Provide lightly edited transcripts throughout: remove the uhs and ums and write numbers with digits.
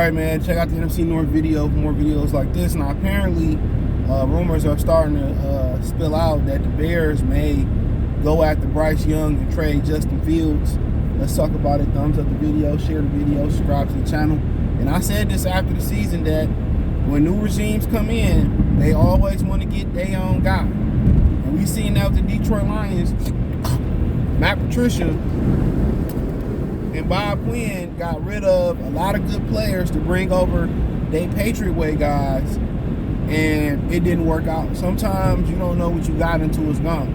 right, man. Check out the NFC North video for more videos like this. Now, apparently, rumors are starting to spill out that the Bears may go after Bryce Young and trade Justin Fields. Let's talk about it. Thumbs up the video, share the video, subscribe to the channel. And I said this after the season that when new regimes come in, they always want to get their own guy. And we seen that with the Detroit Lions. Matt Patricia and Bob Quinn got rid of a lot of good players to bring over their Patriot way guys, and it didn't work out. Sometimes you don't know what you got until it's gone.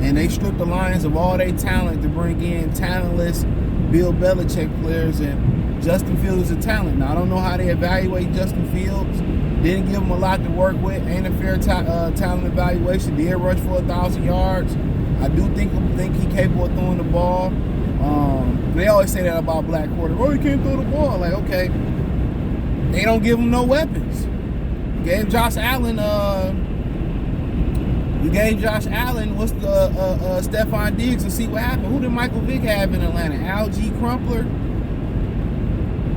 And they stripped the Lions of all their talent to bring in talentless Bill Belichick players, and Justin Fields is a talent. Now, I don't know how they evaluate Justin Fields. Didn't give him a lot to work with. Ain't a fair talent evaluation. Did rush for 1,000 yards. I do think he's capable of throwing the ball. They always say that about black quarterbacks. Oh, he can't throw the ball. Like, okay. They don't give him no weapons. You gave Josh Allen, what's the Stephon Diggs, and see what happened. Who did Michael Vick have in Atlanta? Al G. Crumpler?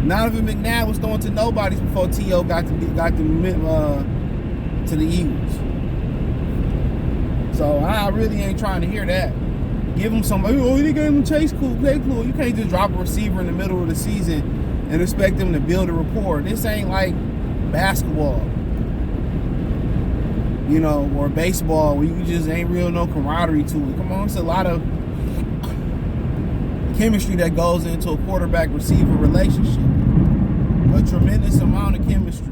Donovan McNabb was throwing to nobodies before T.O. got to the Eagles. So I really ain't trying to hear that. Give him somebody. Oh, they gave him Chase Cool. You can't just drop a receiver in the middle of the season and expect them to build a rapport. This ain't like basketball, you know, or baseball where you just ain't real no camaraderie to it. Come on, it's a lot of chemistry that goes into a quarterback-receiver relationship. A tremendous amount of chemistry.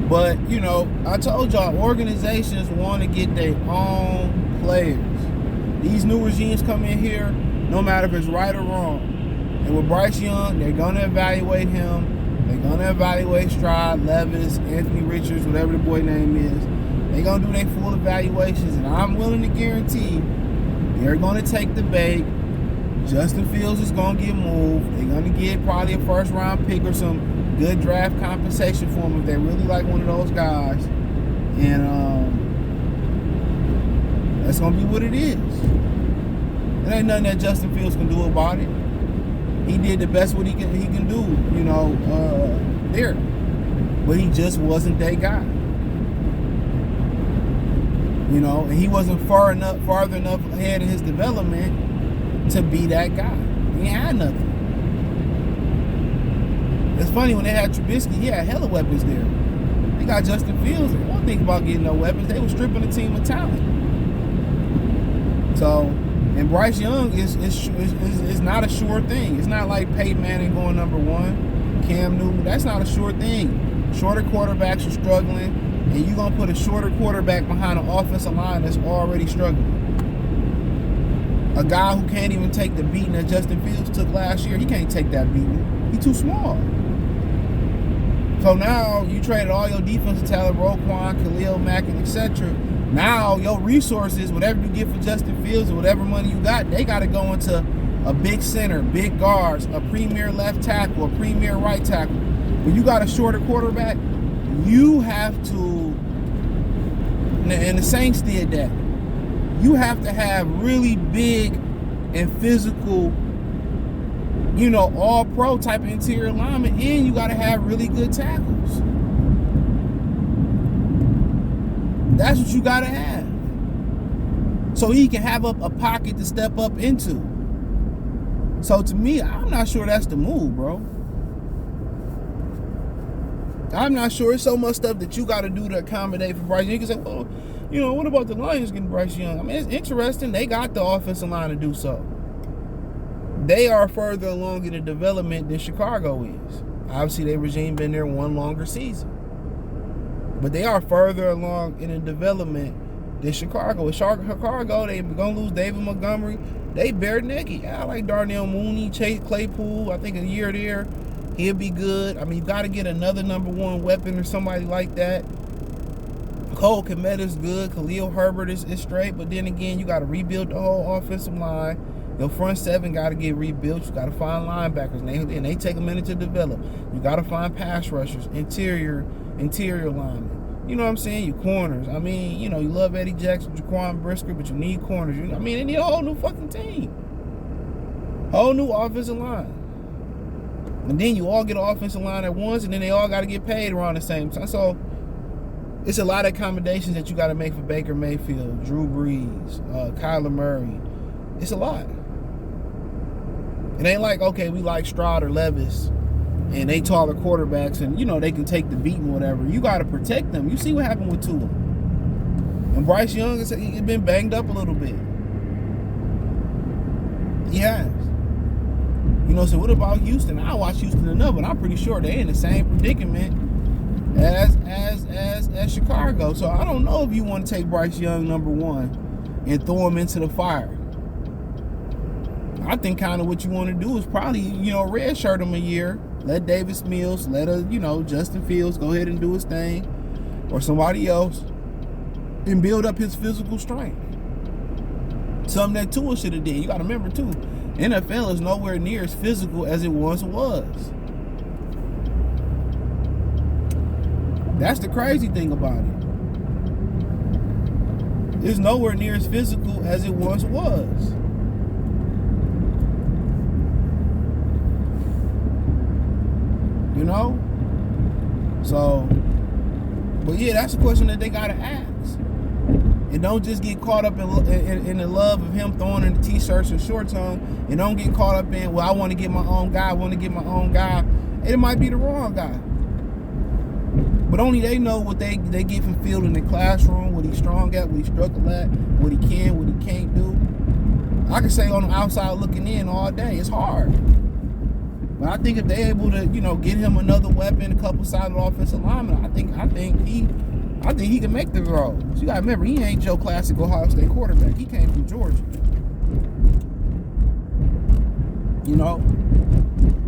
But, you know, I told y'all, organizations want to get their own players. These new regimes come in here, no matter if it's right or wrong. And with Bryce Young, they're going to evaluate him. They're going to evaluate Stroud, Levis, Anthony Richards, whatever the boy name is. They're going to do their full evaluations. And I'm willing to guarantee they're going to take the bait. Justin Fields is going to get moved. They're going to get probably a first-round pick or some good draft compensation for him if they really like one of those guys. And that's going to be what it is. There ain't nothing that Justin Fields can do about it. He did the best what he can do, you know, there. But he just wasn't that guy. You know, and he wasn't farther enough ahead in his development to be that guy. He ain't had nothing. It's funny, when they had Trubisky, he had hella weapons there. They got Justin Fields. They won't think about getting no weapons. They were stripping the team of talent. So, and Bryce Young is not a sure thing. It's not like Peyton Manning going number one, Cam Newton. That's not a sure thing. Shorter quarterbacks are struggling, and you're going to put a shorter quarterback behind an offensive line that's already struggling. A guy who can't even take the beating that Justin Fields took last year, he can't take that beating. He's too small. So now you traded all your defensive talent, Roquan, Khalil Mack, and etc. Now your resources, whatever you get for Justin Fields or whatever money you got, they got to go into a big center, big guards, a premier left tackle, a premier right tackle. When you got a shorter quarterback, you have to, and the Saints did that, you have to have really big and physical, you know, all-pro type of interior lineman, and you got to have really good tackles. That's what you got to have. So he can have a pocket to step up into. So to me, I'm not sure that's the move, bro. I'm not sure. It's so much stuff that you got to do to accommodate for Bryce Young. You can say, well, you know, what about the Lions getting Bryce Young? I mean, it's interesting. They got the offensive line to do so. They are further along in the development than Chicago is. Obviously, their regime been there one longer season. But they are further along in the development than Chicago. Chicago, they're going to lose David Montgomery. They bare naked. I like Darnell Mooney, Chase Claypool. I think a year there, he'll be good. I mean, you got to get another number one weapon or somebody like that. Cole Kmet's good. Khalil Herbert is straight. But then again, you got to rebuild the whole offensive line. Your front seven got to get rebuilt. You got to find linebackers, and they take a minute to develop. You got to find pass rushers, interior linemen. You know what I'm saying? Your corners. I mean, you know, you love Eddie Jackson, Jaquan Brisker, but you need corners. I mean, they need a whole new fucking team. Whole new offensive line. And then you all get an offensive line at once, and then they all got to get paid around the same time. So it's a lot of accommodations that you got to make for Baker Mayfield, Drew Brees, Kyler Murray. It's a lot. It ain't like, okay, we like Stroud or Levis, and they taller quarterbacks, and, you know, they can take the beating, whatever. You got to protect them. You see what happened with Tua. And Bryce Young has been banged up a little bit. He has. You know, so what about Houston? I watch Houston enough, but I'm pretty sure they're in the same predicament as Chicago. So I don't know if you want to take Bryce Young #1 and throw him into the fire. I think kind of what you want to do is probably, you know, redshirt him a year. Let Davis Mills, Justin Fields go ahead and do his thing, or somebody else, and build up his physical strength. Something that Tua should have did. You got to remember, too, NFL is nowhere near as physical as it once was. That's the crazy thing about it. It's nowhere near as physical as it once was. You know? So, but yeah, that's a question that they got to ask. And don't just get caught up in the love of him throwing in the t-shirts and shorts on. And don't get caught up in, well, I want to get my own guy. It might be the wrong guy. But only they know what they get from Field in the classroom, what he's strong at, what he struggle at, what he can, what he can't do. I can say on the outside looking in all day, it's hard. But I think if they're able to, you know, get him another weapon, a couple solid offensive linemen, I think he can make the role. So you gotta remember, he ain't Joe Classic Ohio State quarterback. He came from Georgia. You know,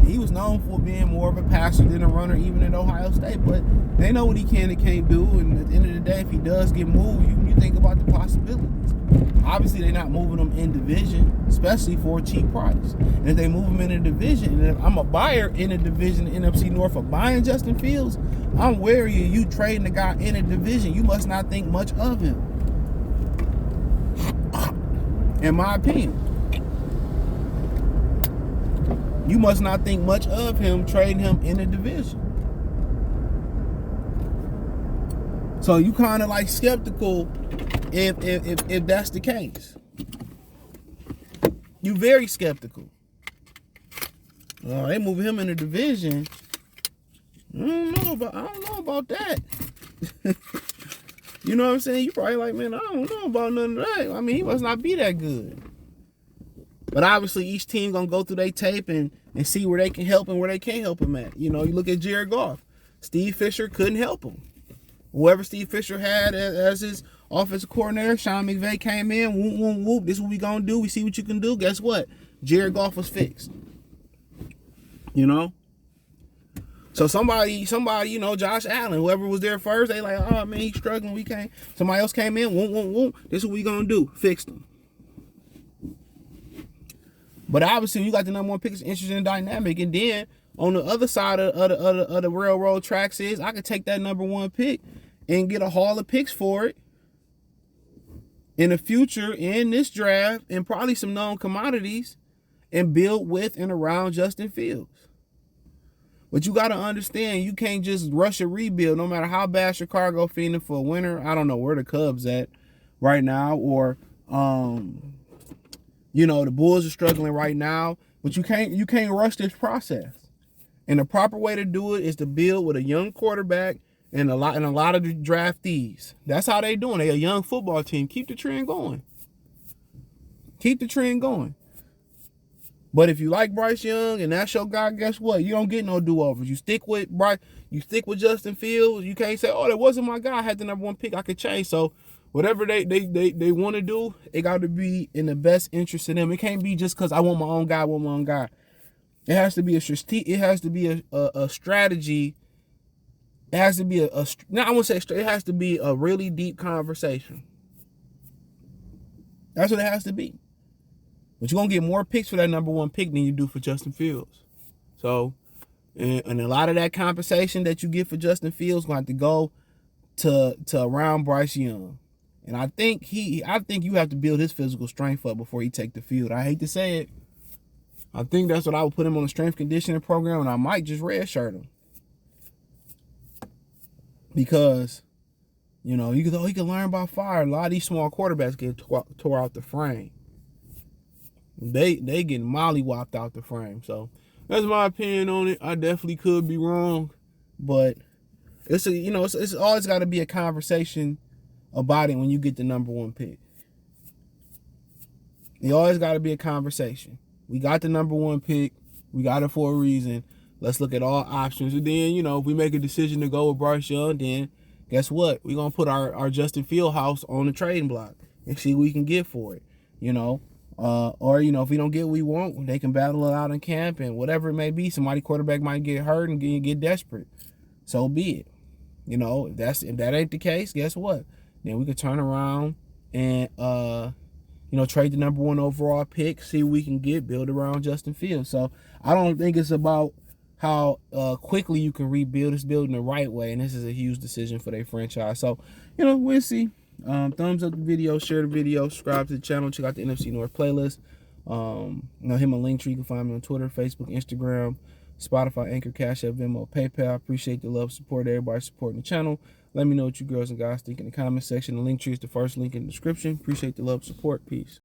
he was known for being more of a passer than a runner, even at Ohio State. But they know what he can and can't do. And at the end of the day, if he does get moved, you think about the possibilities. Obviously, they're not moving him in division, especially for a cheap price. And if they move him in a division, and if I'm a buyer in a division, NFC North, for buying Justin Fields, I'm wary of you trading the guy in a division. You must not think much of him, in my opinion. You must not think much of him trading him in a division. So you kind of like skeptical if that's the case. You very skeptical. They moving him in a division. I don't know about that. You know what I'm saying? You probably like, man, I don't know about none of that. I mean, he must not be that good. But obviously, each team gonna go through their tape and see where they can help and where they can't help him at. You know, you look at Jared Goff. Steve Fisher couldn't help him. Whoever Steve Fisher had as his offensive coordinator, Sean McVay came in, whoop, whoop, whoop, this is what we gonna do. We see what you can do. Guess what? Jared Goff was fixed. You know? So somebody, you know, Josh Allen, whoever was there first, they like, oh man, he's struggling. We can't. Somebody else came in, whoop, whoop, whoop. This is what we gonna do. Fixed him. But obviously, you got the #1 pick, is interesting and dynamic. And then on the other side of the railroad tracks is I could take that #1 pick and get a haul of picks for it in the future in this draft and probably some known commodities and build with and around Justin Fields. But you got to understand, you can't just rush a rebuild no matter how bad Chicago feeling for a winner. I don't know where the Cubs at right now, or you know, the Bulls are struggling right now, but you can't rush this process. And the proper way to do it is to build with a young quarterback and a lot of the draftees. That's how they doing. They a young football team. Keep the trend going. Keep the trend going. But if you like Bryce Young and that's your guy, guess what? You don't get no do-overs. You stick with Bryce. You stick with Justin Fields. You can't say, oh, that wasn't my guy. I had the #1 pick. I could change. So whatever they want to do, it got to be in the best interest of them. It can't be just because I want my own guy. It has to be a strategy. It has to be a strategy. It has to be no, I won't say it has to be a really deep conversation. That's what it has to be. But you're going to get more picks for that #1 pick than you do for Justin Fields. So, and a lot of that compensation that you get for Justin Fields going to have to go to around Bryce Young. And I think you have to build his physical strength up before he take the field. I hate to say it. I think that's what I would put him on the strength conditioning program, and I might just redshirt him. Because, you know, he can learn by fire. A lot of these small quarterbacks get tore out the frame. They getting mollywopped out the frame. So that's my opinion on it. I definitely could be wrong, but it's always got to be a conversation about it when you get the number 1 pick. It always got to be a conversation. We got the number 1 pick. We got it for a reason. Let's look at all options. And then, you know, if we make a decision to go with Bryce Young, then guess what? We're going to put our Justin Fieldhouse on the trading block and see what we can get for it, you know. Or, you know, if we don't get what we want, they can battle it out in camp and whatever it may be. Somebody quarterback might get hurt and get desperate. So be it. You know, if that ain't the case, guess what? Then we could turn around and you know, trade the number 1 overall pick, see what we can get, build around Justin Fields. So I don't think it's about how quickly you can rebuild. It's building the right way, and this is a huge decision for their franchise. So, you know, we'll see. Thumbs up the video, share the video, subscribe to the channel, check out the NFC North playlist. You know, hit my link tree. You can find me on Twitter, Facebook, Instagram, Spotify, Anchor, Cash App, Venmo, PayPal. I appreciate the love, support, everybody supporting the channel. Let me know what you girls and guys think in the comment section. The link tree is the first link in the description. Appreciate the love, support. Peace.